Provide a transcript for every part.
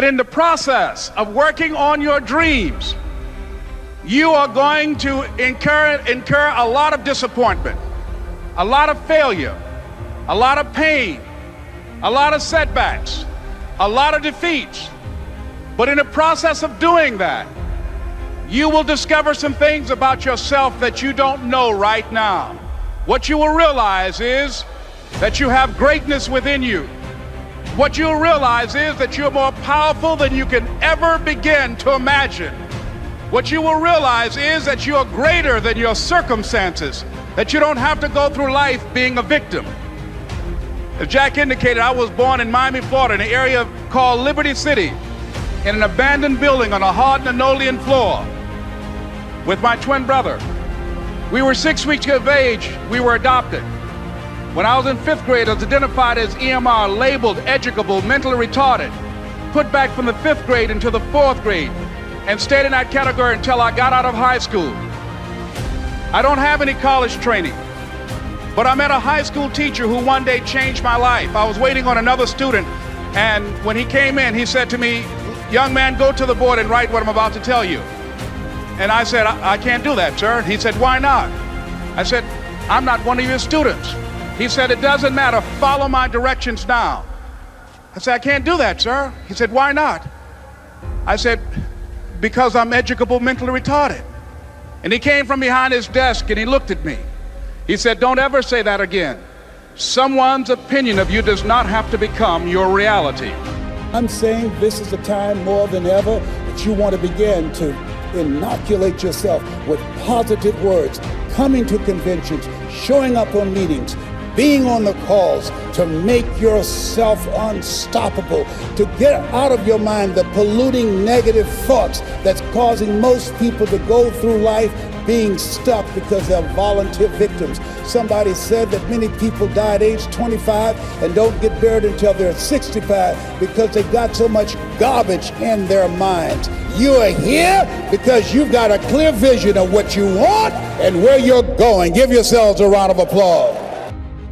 In the process of working on your dreams, you are going to incur a lot of disappointment, a lot of failure, a lot of pain, a lot of setbacks, a lot of defeats. But in the process of doing that, you will discover some things about yourself that you don't know right now. What you will realize is that you have greatness within you. What you'll realize is that you're more powerful than you can ever begin to imagine. What you will realize is that you're greater than your circumstances, that you don't have to go through life being a victim. As Jack indicated, I was born in Miami, Florida, in an area called Liberty City, in an abandoned building on a hard linoleum floor with my twin brother. We were 6 weeks of age. We were adopted. When I was in 5th grade, I was identified as EMR, labeled educable, mentally retarded, put back from the 5th grade into the 4th grade, and stayed in that category until I got out of high school. I don't have any college training, but I met a high school teacher who one day changed my life. I was waiting on another student, and when he came in, he said to me, "Young man, go to the board and write what I'm about to tell you." And I said, I can't do that, sir. He said, "Why not?" I said, "I'm not one of your students." He said, "It doesn't matter, follow my directions now." I said, "I can't do that, sir." He said, "Why not?" I said, "Because I'm educable, mentally retarded." And he came from behind his desk and he looked at me. He said, "Don't ever say that again. Someone's opinion of you does not have to become your reality." I'm saying this is a time more than ever that you want to begin to inoculate yourself with positive words, coming to conventions, showing up on meetings, being on the calls, to make yourself unstoppable, to get out of your mind the polluting negative thoughts that's causing most people to go through life being stuck because they're volunteer victims. Somebody said that many people die at age 25 and don't get buried until they're 65 because they got so much garbage in their minds. You are here because you've got a clear vision of what you want and where you're going. Give yourselves a round of applause.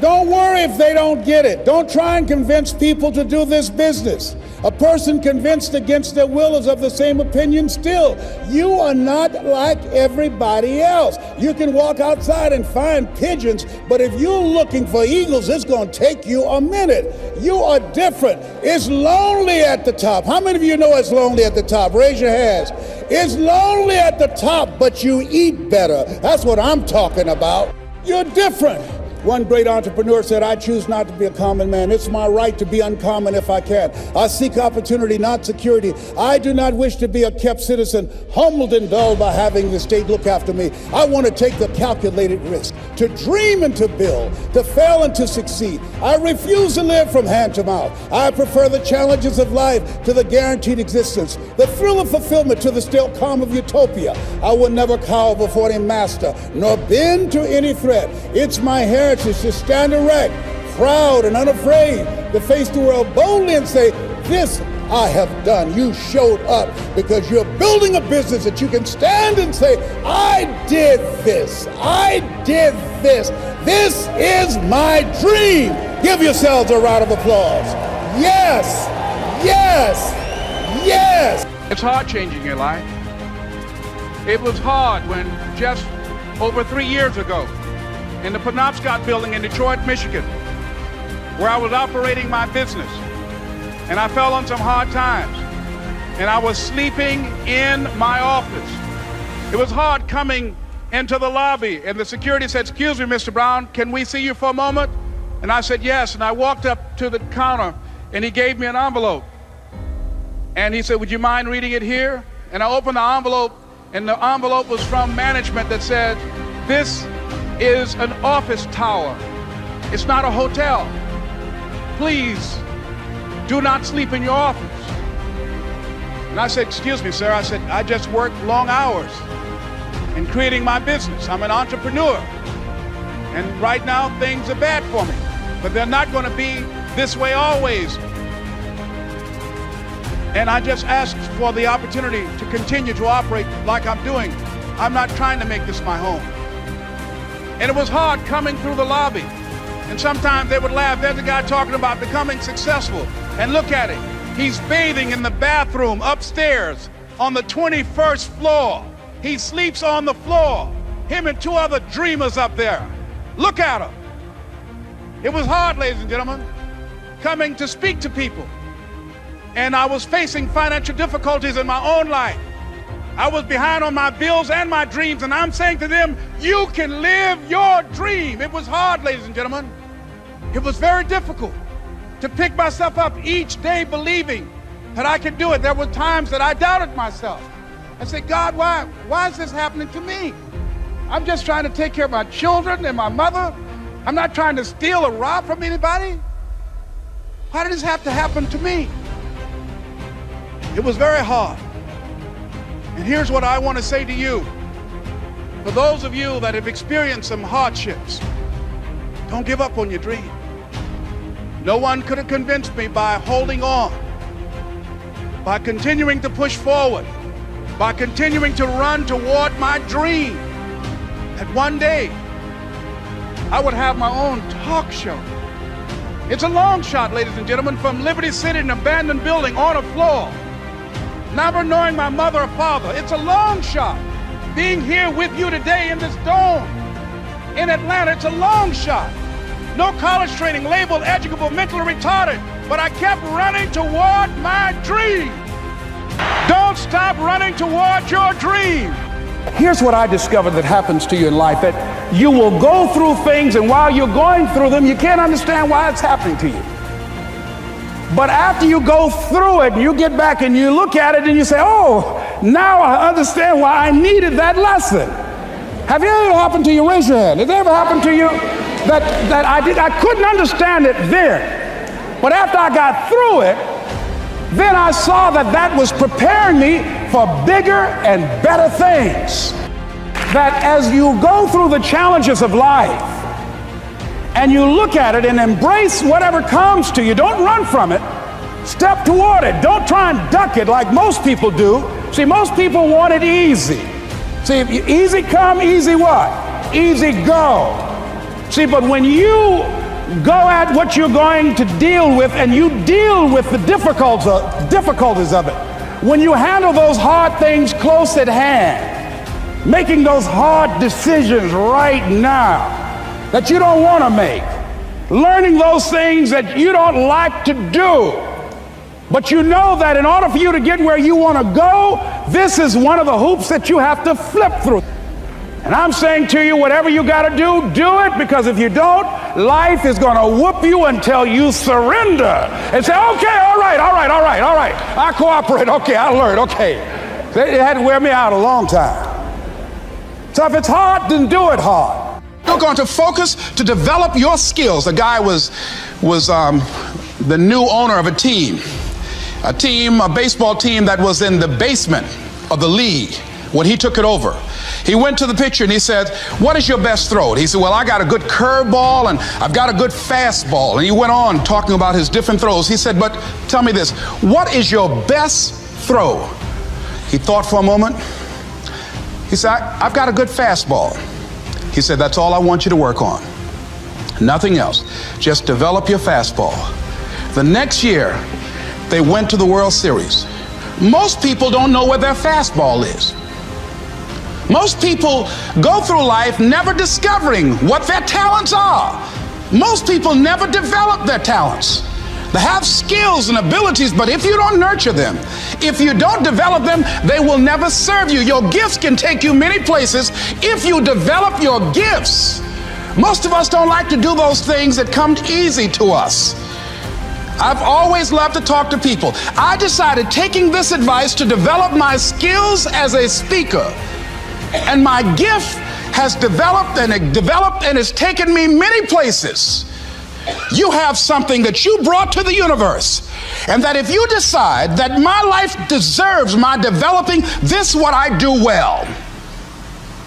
Don't worry if they don't get it. Don't try and convince people to do this business. A person convinced against their will is of the same opinion still. You are not like everybody else. You can walk outside and find pigeons, but if you're looking for eagles, it's going to take you a minute. You are different. It's lonely at the top. How many of you know it's lonely at the top? Raise your hands. It's lonely at the top, but you eat better. That's what I'm talking about. You're different. One great entrepreneur said, "I choose not to be a common man. It's my right to be uncommon if I can. I seek opportunity, not security. I do not wish to be a kept citizen, humbled and dulled by having the state look after me. I want to take the calculated risk, to dream and to build, to fail and to succeed. I refuse to live from hand to mouth. I prefer the challenges of life to the guaranteed existence, the thrill of fulfillment to the still calm of utopia. I will never cower before any master, nor bend to any threat. It's my heritage to stand erect, proud and unafraid, to face the world boldly and say, 'This I have done.' You showed up because you're building a business that you can stand and say, 'I did this. I did this. This is my dream.' Give yourselves a round of applause. Yes, yes, yes. It's hard changing your life. It was hard when just over 3 years ago, in the Penobscot building in Detroit, Michigan, where I was operating my business, and I fell on some hard times, and I was sleeping in my office. It was hard coming into the lobby, and the security said, "Excuse me, Mr. Brown, can we see you for a moment?" And I said, "Yes," and I walked up to the counter, and he gave me an envelope, and he said, "Would you mind reading it here?" And I opened the envelope, and the envelope was from management that said, "This is an office tower. It's not a hotel. Please do not sleep in your office." And I said, "Excuse me, sir." I said, "I just work long hours in creating my business. I'm an entrepreneur. And right now things are bad for me, but they're not going to be this way always. And I just asked for the opportunity to continue to operate like I'm doing. I'm not trying to make this my home." And it was hard coming through the lobby. And sometimes they would laugh. There's a guy talking about becoming successful. And look at him. He's bathing in the bathroom upstairs on the 21st floor. He sleeps on the floor. Him and two other dreamers up there. Look at him. It was hard, ladies and gentlemen, coming to speak to people. And I was facing financial difficulties in my own life. I was behind on my bills and my dreams, and I'm saying to them, you can live your dream. It was hard, ladies and gentlemen. It was very difficult to pick myself up each day believing that I could do it. There were times that I doubted myself. I said, God, why is this happening to me? I'm just trying to take care of my children and my mother. I'm not trying to steal or rob from anybody. Why did this have to happen to me? It was very hard. And here's what I want to say to you. For those of you that have experienced some hardships, don't give up on your dream. No one could have convinced me by holding on, by continuing to push forward, by continuing to run toward my dream, that one day I would have my own talk show. It's a long shot, ladies and gentlemen, from Liberty City, an abandoned building on a floor, never knowing my mother or father. It's a long shot. Being here with you today in this dome in Atlanta, it's a long shot. No college training, labeled educable, mentally retarded, but I kept running toward my dream. Don't stop running toward your dream. Here's what I discovered that happens to you in life, that you will go through things, and while you're going through them, you can't understand why it's happening to you. But after you go through it, you get back and you look at it and you say, oh, now I understand why I needed that lesson. Have it ever happened to you? Raise your hand. Has it ever happened to you that I couldn't understand it then, but after I got through it, then I saw that was preparing me for bigger and better things. That as you go through the challenges of life and you look at it and embrace whatever comes to you, don't run from it. Step toward it. Don't try and duck it like most people do. See, most people want it easy. See, if you, easy come, easy what? Easy go. See, but when you go at what you're going to deal with and you deal with the difficulties of it, when you handle those hard things close at hand, making those hard decisions right now that you don't want to make, learning those things that you don't like to do, but you know that in order for you to get where you want to go, this is one of the hoops that you have to flip through. And I'm saying to you, whatever you got to do it, because if you don't, life is going to whoop you until you surrender and say, okay, all right, I cooperate, okay, I learned, okay. It had to wear me out a long time. So if it's hard, then do it hard. You're going to focus to develop your skills. The guy was the new owner of a baseball team that was in the basement of the league when he took it over. He went to the pitcher and he said, what is your best throw? He said, well, I got a good curveball and I've got a good fastball. And he went on talking about his different throws. He said, but tell me this, what is your best throw? He thought for a moment. He said, I've got a good fastball. He said, that's all I want you to work on. Nothing else. Just develop your fastball. The next year, they went to the World Series. Most people don't know where their fastball is. Most people go through life never discovering what their talents are. Most people never develop their talents. They have skills and abilities, but if you don't nurture them, if you don't develop them, they will never serve you. Your gifts can take you many places if you develop your gifts. Most of us don't like to do those things that come easy to us. I've always loved to talk to people. I decided, taking this advice, to develop my skills as a speaker. And my gift has developed and it's taken me many places. You have something that you brought to the universe, and that if you decide that my life deserves my developing, this is what I do well,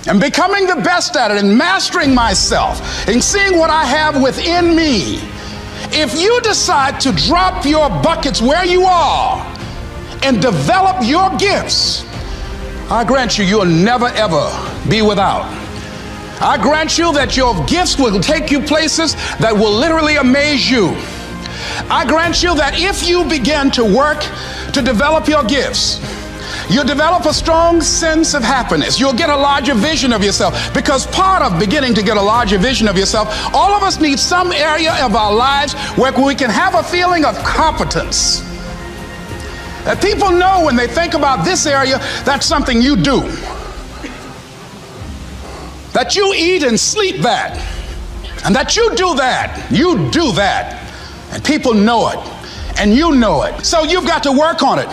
and becoming the best at it, and mastering myself, and seeing what I have within me. If you decide to drop your buckets where you are and develop your gifts, I grant you, you'll never ever be without. I grant you that your gifts will take you places that will literally amaze you. I grant you that if you begin to work to develop your gifts, you'll develop a strong sense of happiness. You'll get a larger vision of yourself, because part of beginning to get a larger vision of yourself, all of us need some area of our lives where we can have a feeling of competence. That people know when they think about this area, that's something you do. That you eat and sleep that. And that you do that. You do that. And people know it. And you know it. So you've got to work on it.